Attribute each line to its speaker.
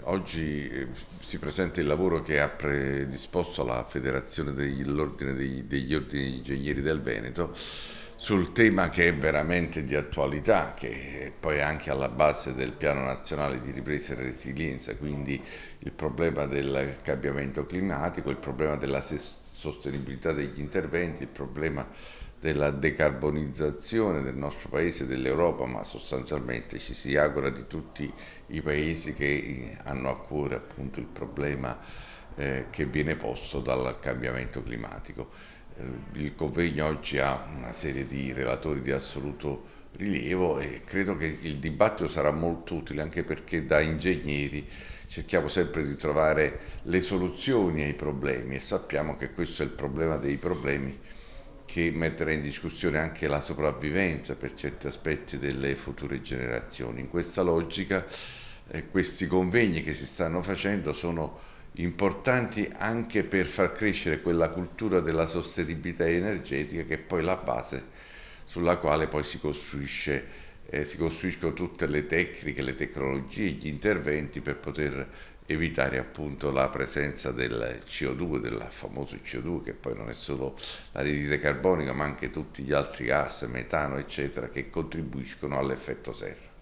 Speaker 1: Oggi si presenta il lavoro che ha predisposto la Federazione degli Ordini Ingegneri del Veneto sul tema che è veramente di attualità, che poi è anche alla base del Piano Nazionale di Ripresa e Resilienza, quindi il problema del cambiamento climatico, il problema della sostenibilità degli interventi, il problema della decarbonizzazione del nostro paese e dell'Europa, ma sostanzialmente ci si augura di tutti i paesi che hanno a cuore appunto il problema che viene posto dal cambiamento climatico. Il convegno oggi ha una serie di relatori di assoluto rilievo e credo che il dibattito sarà molto utile anche perché da ingegneri cerchiamo sempre di trovare le soluzioni ai problemi e sappiamo che questo è il problema dei problemi che metterà in discussione anche la sopravvivenza per certi aspetti delle future generazioni. In questa logica questi convegni che si stanno facendo sono importanti anche per far crescere quella cultura della sostenibilità energetica che è poi la base sulla quale poi si costruiscono tutte le tecniche, le tecnologie, gli interventi per poter evitare appunto la presenza del CO2, del famoso CO2 che poi non è solo l'anidride carbonica ma anche tutti gli altri gas, metano eccetera che contribuiscono all'effetto serra.